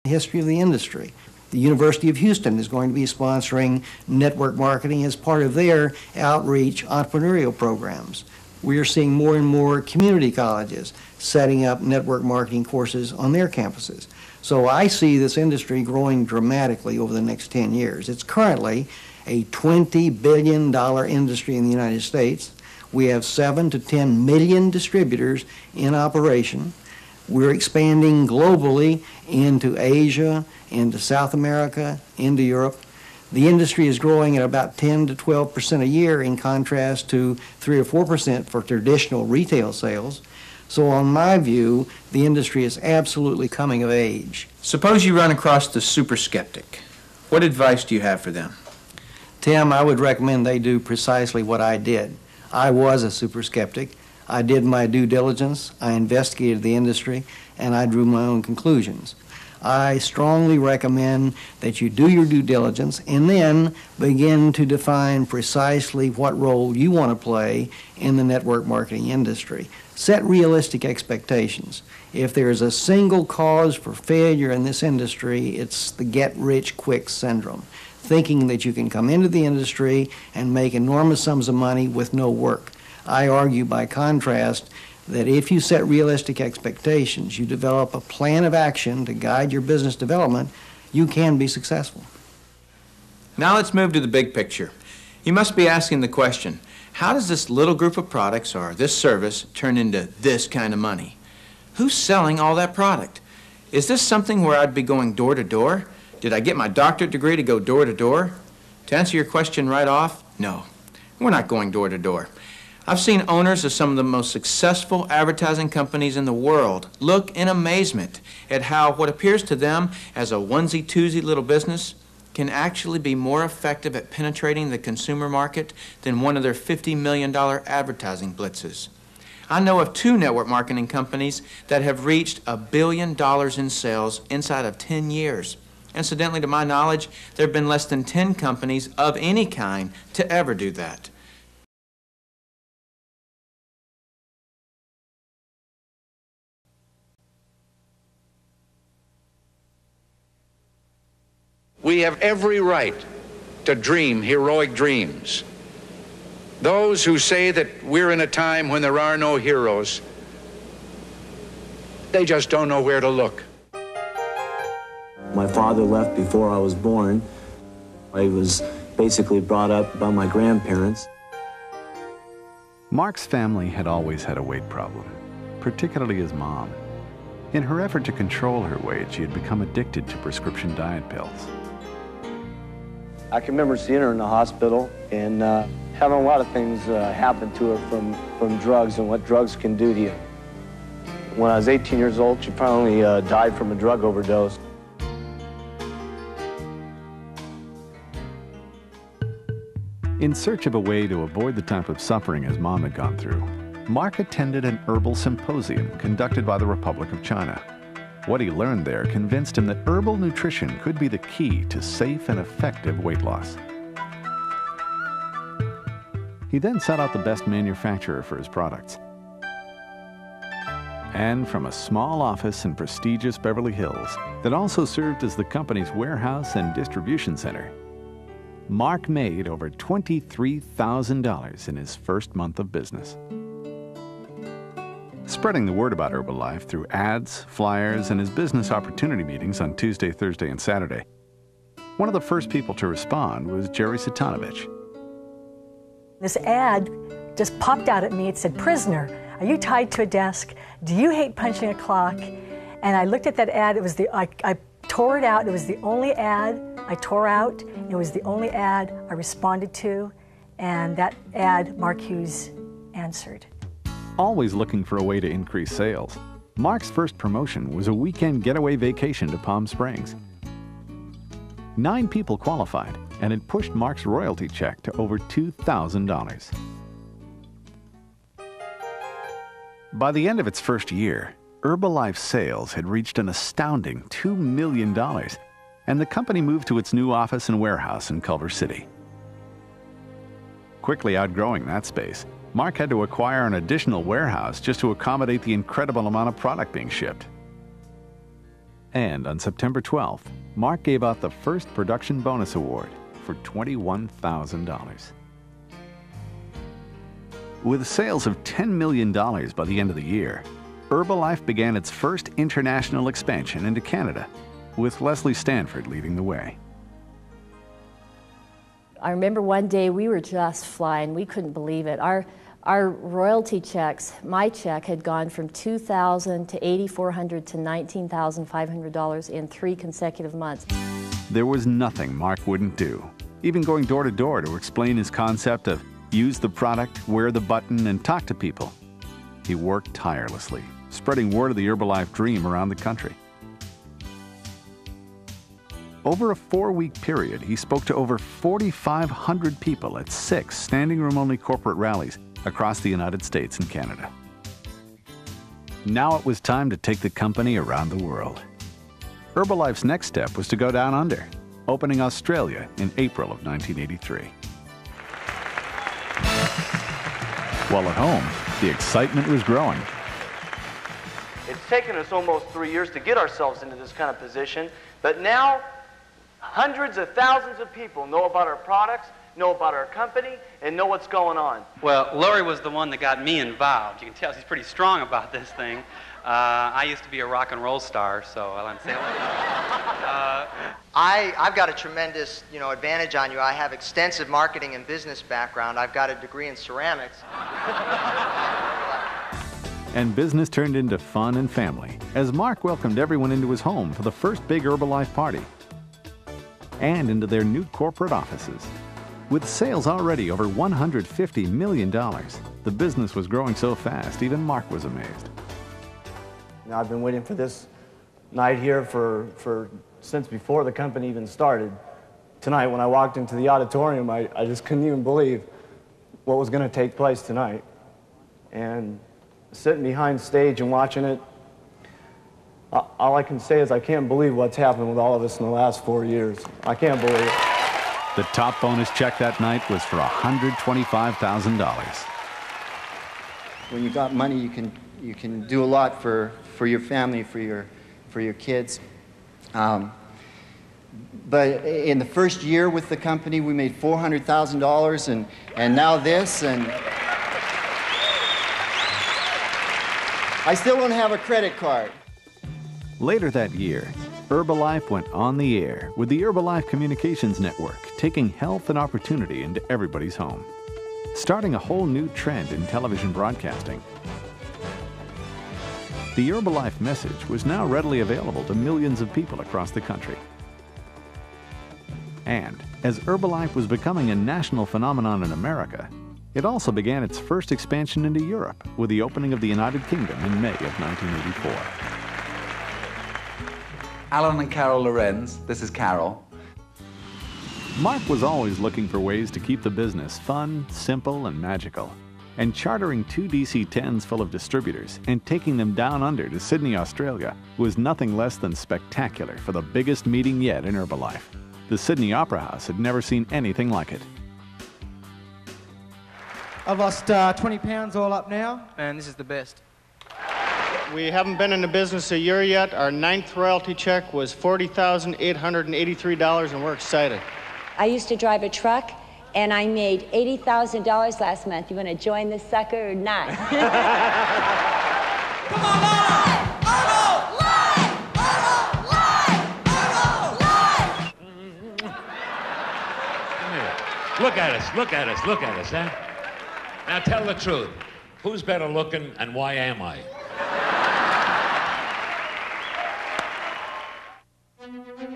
history of the industry. The University of Houston is going to be sponsoring network marketing as part of their outreach entrepreneurial programs. We are seeing more and more community colleges setting up network marketing courses on their campuses. So I see this industry growing dramatically over the next 10 years. It's currently a $20 billion industry in the United States. We have 7 to 10 million distributors in operation. We're expanding globally into Asia, into South America, into Europe. The industry is growing at about 10 to 12% a year, in contrast to 3 or 4% for traditional retail sales. So on my view, the industry is absolutely coming of age. Suppose you run across the super skeptic. What advice do you have for them? Tim, I would recommend they do precisely what I did. I was a super skeptic. I did my due diligence, I investigated the industry, and I drew my own conclusions. I strongly recommend that you do your due diligence and then begin to define precisely what role you want to play in the network marketing industry. Set realistic expectations. If there's a single cause for failure in this industry, it's the get-rich-quick syndrome, thinking that you can come into the industry and make enormous sums of money with no work. I argue, by contrast, that if you set realistic expectations, you develop a plan of action to guide your business development, you can be successful. Now let's move to the big picture. You must be asking the question, how does this little group of products or this service turn into this kind of money? Who's selling all that product? Is this something where I'd be going door to door? Did I get my doctorate degree to go door to door? To answer your question right off, no, we're not going door to door. I've seen owners of some of the most successful advertising companies in the world look in amazement at how what appears to them as a onesie-twosie little business can actually be more effective at penetrating the consumer market than one of their $50 million advertising blitzes. I know of 2 network marketing companies that have reached $1 billion in sales inside of 10 years. Incidentally, to my knowledge, there have been less than 10 companies of any kind to ever do that. We have every right to dream heroic dreams. Those who say that we're in a time when there are no heroes, they just don't know where to look. My father left before I was born. I was basically brought up by my grandparents. Mark's family had always had a weight problem, particularly his mom. In her effort to control her weight, she had become addicted to prescription diet pills. I can remember seeing her in the hospital and having a lot of things happen to her from drugs and what drugs can do to you. When I was 18 years old, she finally died from a drug overdose. In search of a way to avoid the type of suffering his mom had gone through, Mark attended an herbal symposium conducted by the Republic of China. What he learned there convinced him that herbal nutrition could be the key to safe and effective weight loss. He then sought out the best manufacturer for his products. And from a small office in prestigious Beverly Hills that also served as the company's warehouse and distribution center, Mark made over $23,000 in his first month of business. Spreading the word about Herbalife through ads, flyers, and his business opportunity meetings on Tuesday, Thursday, and Saturday, one of the first people to respond was Jerry Satanovich. This ad just popped out at me. It said, "Prisoner, are you tied to a desk? Do you hate punching a clock?" And I looked at that ad. It was I tore it out. It was the only ad I tore out. It was the only ad I responded to. And that ad, Mark Hughes answered. Always looking for a way to increase sales, Mark's first promotion was a weekend getaway vacation to Palm Springs. 9 people qualified, and it pushed Mark's royalty check to over $2,000. By the end of its first year, Herbalife sales had reached an astounding $2 million, and the company moved to its new office and warehouse in Culver City. Quickly outgrowing that space, Mark had to acquire an additional warehouse just to accommodate the incredible amount of product being shipped. And on September 12th, Mark gave out the first production bonus award for $21,000. With sales of $10 million by the end of the year, Herbalife began its first international expansion into Canada, with Leslie Stanford leading the way. I remember one day we were just flying. We couldn't believe it. Our royalty checks, my check had gone from $2,000 to $8,400 to $19,500 in 3 consecutive months. There was nothing Mark wouldn't do, even going door to door to explain his concept of use the product, wear the button, and talk to people. He worked tirelessly, spreading word of the Herbalife dream around the country. Over a 4-week period, he spoke to over 4,500 people at 6 standing-room-only corporate rallies across the United States and Canada. Now it was time to take the company around the world. Herbalife's next step was to go down under, opening Australia in April of 1983. While at home, the excitement was growing. It's taken us almost 3 years to get ourselves into this kind of position, but now hundreds of thousands of people know about our products, know about our company, and know what's going on. Well, Lori was the one that got me involved. You can tell she's pretty strong about this thing. I used to be a rock and roll star, so I'll say I've got a tremendous, advantage on you. I have extensive marketing and business background. I've got a degree in ceramics. And business turned into fun and family as Mark welcomed everyone into his home for the first big Herbalife party and into their new corporate offices. With sales already over $150 million, the business was growing so fast, even Mark was amazed. I've been waiting for this night here since before the company even started. Tonight, when I walked into the auditorium, I just couldn't even believe what was going to take place tonight. And sitting behind stage and watching it, all I can say is I can't believe what's happened with all of us in the last 4 years. I can't believe it. The top bonus check that night was for $125,000. When you got money, you can do a lot for your family, for your kids. But in the first year with the company, we made $400,000, and now this, and I still don't have a credit card. Later that year, Herbalife went on the air with the Herbalife Communications Network, taking health and opportunity into everybody's home, starting a whole new trend in television broadcasting. The Herbalife message was now readily available to millions of people across the country. And as Herbalife was becoming a national phenomenon in America, it also began its first expansion into Europe with the opening of the United Kingdom in May of 1984. Alan and Carol Lorenz, this is Carol. Mark was always looking for ways to keep the business fun, simple, and magical. And chartering 2 DC-10s full of distributors and taking them down under to Sydney, Australia was nothing less than spectacular for the biggest meeting yet in Herbalife. The Sydney Opera House had never seen anything like it. I've lost 20 pounds all up now. Man, this is the best. We haven't been in the business a year yet. Our 9th royalty check was $40,883, and we're excited. I used to drive a truck, and I made $80,000 last month. You want to join this sucker or not? Come on, live! Live! Look at us, huh? Now tell the truth. Who's better looking and why am I?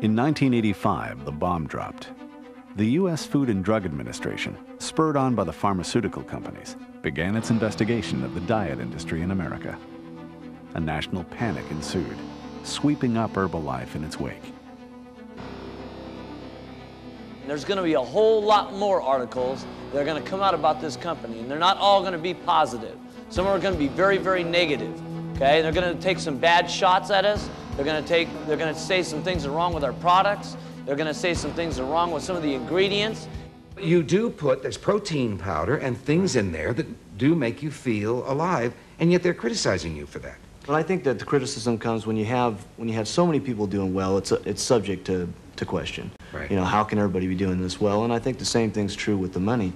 In 1985, the bomb dropped. The U.S. Food and Drug Administration, spurred on by the pharmaceutical companies, began its investigation of the diet industry in America. A national panic ensued, sweeping up Herbalife in its wake. There's going to be a whole lot more articles that are going to come out about this company, and they're not all going to be positive. Some are going to be very, very negative. Okay, they're going to take some bad shots at us. They're going to say some things are wrong with our products. They're going to say some things are wrong with some of the ingredients. You do there's protein powder and things in there that do make you feel alive, and yet they're criticizing you for that. But I think that the criticism comes when you have so many people doing well. It's subject to question. Right. You know, how can everybody be doing this well? And I think the same thing's true with the money.